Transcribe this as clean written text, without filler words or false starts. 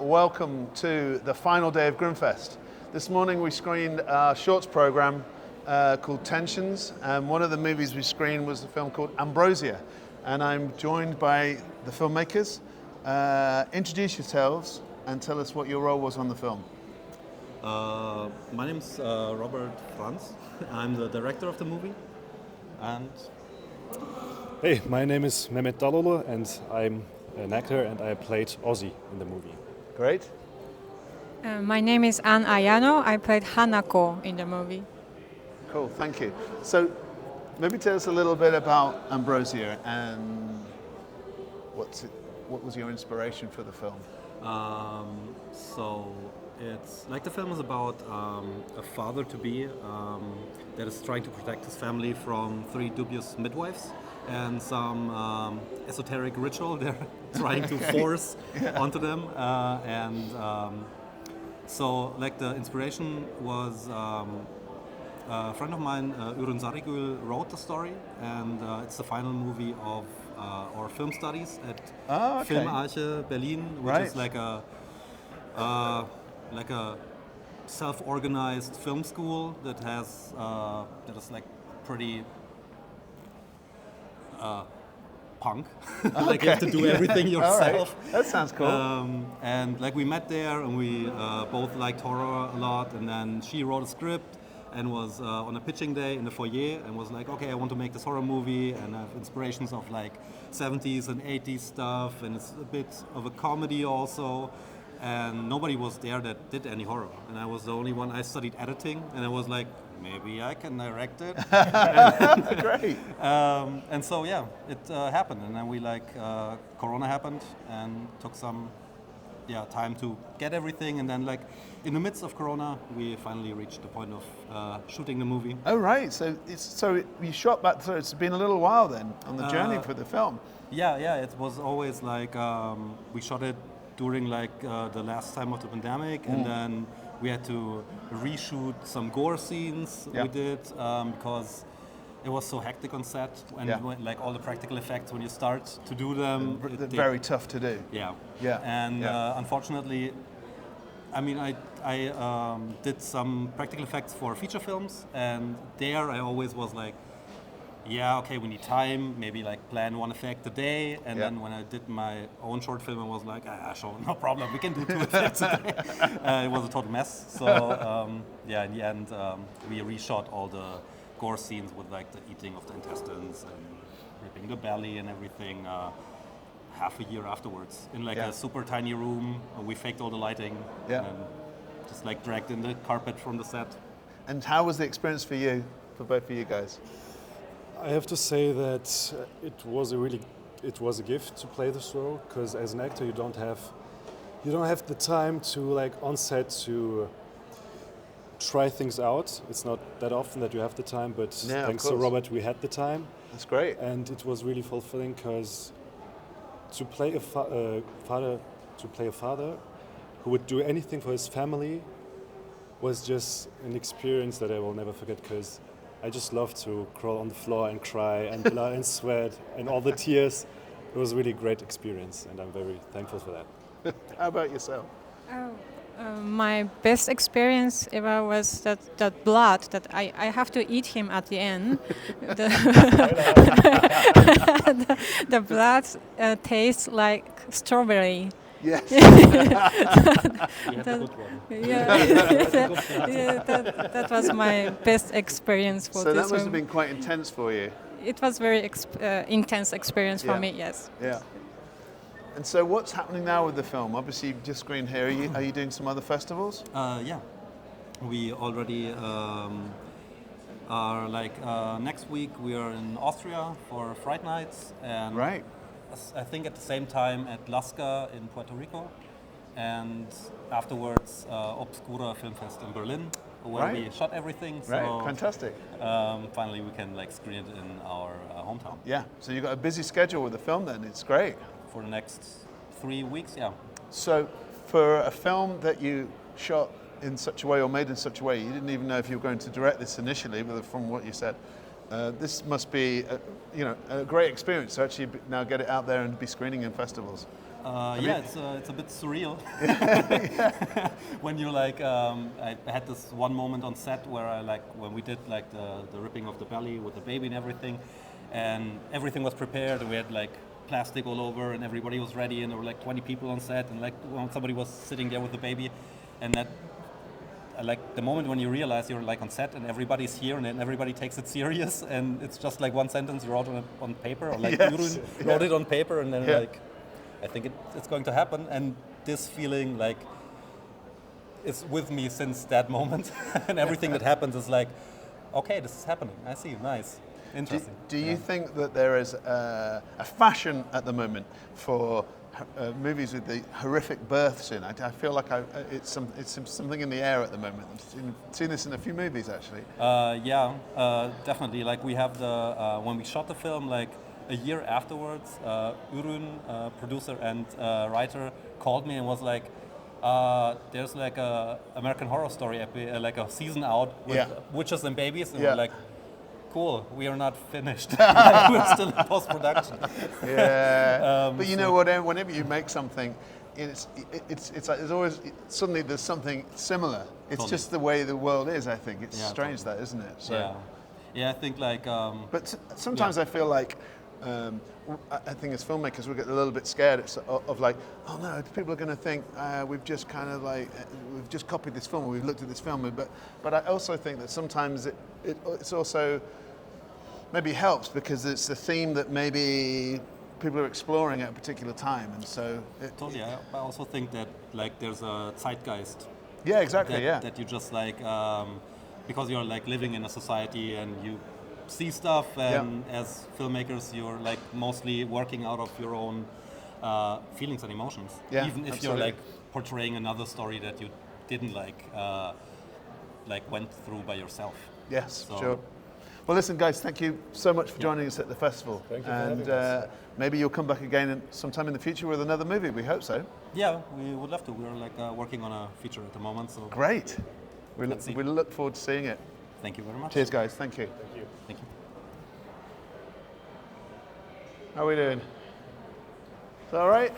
welcome to the final day of Grimmfest. This morning we screened our shorts program called Tensions, and one of the movies we screened was a film called Ambrosia. And I'm joined by the filmmakers. Introduce yourselves and tell us what your role was on the film. My name's Robert Franz. I'm the director of the movie. And hey, my name is Mehmet Dalolu and I'm an actor and I played Ozzy in the movie. Great. My name is Ann Ayano. I played Hanako in the movie. Cool, thank you. So maybe tell us a little bit about Ambrosia and what was your inspiration for the film? So it's like the film is about a father-to-be that is trying to protect his family from 3 dubious midwives and some esoteric ritual they're trying to force onto them. So like the inspiration was a friend of mine, Ürün Sarıgül, wrote the story, and it's the final movie of our film studies at Filmarche Berlin, which is like a self-organized film school that has that is like pretty punk. Like you have to do everything yourself. Right. That sounds cool. And like we met there, and we both liked horror a lot. And then she wrote a script and was on a pitching day in the foyer and was like, okay, I want to make this horror movie, and I have inspirations of like 70s and 80s stuff, and it's a bit of a comedy also. And nobody was there that did any horror, and I was the only one. I studied editing, and I was like, maybe I can direct it. Great. And so yeah, it happened, and then we Corona happened and took some time to get everything, and then like in the midst of Corona, we finally reached the point of shooting the movie. Oh right, so you shot back. So it's been a little while then on the journey for the film. Yeah, it was always like we shot it during like the last time of the pandemic, and then we had to reshoot some gore scenes we did because it was so hectic on set, and like all the practical effects when you start to do them, they're very tough to do. And unfortunately, I mean, I did some practical effects for feature films, and there I always was like, yeah, okay, we need time, maybe like plan one effect a day, and then when I did my own short film, I was like, sure, no problem, we can do 2 effects a day. It was a total mess. So in the end, we reshot all the gore scenes with like the eating of the intestines and ripping the belly and everything half a year afterwards in like a super tiny room. We faked all the lighting and just like dragged in the carpet from the set. And how was the experience for you, for both of you guys? I have to say that it was a gift to play this role, because as an actor you don't have the time to like on set to try things out. It's not that often that you have the time, but thanks to Robert we had the time. That's great. And it was really fulfilling, because to play a father who would do anything for his family was just an experience that I will never forget, because I just love to crawl on the floor and cry and blood and sweat and all the tears. It was a really great experience, and I'm very thankful for that. How about yourself? My best experience ever was that blood that I have to eat him at the end. The blood tastes like strawberry. Yes. That was my best experience for so this. So that must have been quite intense for you. It was very intense experience for me. Yes. Yeah. And so what's happening now with the film? Obviously, you've just screened here. Are you doing some other festivals? Yeah, we already are like next week we are in Austria for Fright Nights, and I think at the same time at Lasca in Puerto Rico, and afterwards Obscura Film Fest in Berlin, where we shot everything. So fantastic. Finally, we can like screen it in our hometown. Yeah. So you've got a busy schedule with the film. Then it's great. For the next 3 weeks, So for a film that you shot in such a way or made in such a way, you didn't even know if you were going to direct this initially, but from what you said, this must be a great experience to actually now get it out there and be screening in festivals. Yeah, it's a bit surreal. When you like, I had this one moment on set where I like when we did like the ripping of the belly with the baby and everything was prepared, and we had like plastic all over, and everybody was ready, and there were like 20 people on set, and like when somebody was sitting there with the baby, and that. Like the moment when you realize you're like on set and everybody's here and then everybody takes it serious, and it's just like one sentence you wrote on paper, or like Yes. you wrote it on paper, and then like I think it's going to happen, and this feeling like is with me since that moment. And everything that happens is like, okay, this is happening. I see, nice, interesting. Do you think that there is a fashion at the moment for movies with the horrific births in? I feel like it's something in the air at the moment. I've seen this in a few movies actually. Definitely. Like we have the when we shot the film, like a year afterwards, Urun, producer and writer, called me and was like, "There's like a American Horror Story like a season out with witches and babies," and we're like, cool, we are not finished. We're still in post-production. Yeah, but you know what? Whenever you make something, it's like there's always suddenly there's something similar. It's Totally. just the way the world is. I think it's strange totally. that, isn't it? So, yeah. I think like. But sometimes I feel like. I think as filmmakers we get a little bit scared of like, oh no, people are going to think we've just kind of like we've just copied this film, or we've looked at this film, but I also think that sometimes it's also maybe helps because it's a theme that maybe people are exploring at a particular time, and so totally. I also think that like there's a zeitgeist. Yeah, exactly. That you just like because you're like living in a society and you see stuff, and as filmmakers you're like mostly working out of your own feelings and emotions, even if you're like portraying another story that you didn't like went through by yourself. Yes, sure. Well, listen, guys, thank you so much for joining us at the festival. Thank you for and having us. Maybe you'll come back again sometime in the future with another movie. We hope so. Yeah, we would love to. We're like working on a feature at the moment, so great. We Let's see. look forward to seeing it. Thank you very much. Cheers, guys. Thank you. Thank you. Thank you. How are we doing? Is that all right?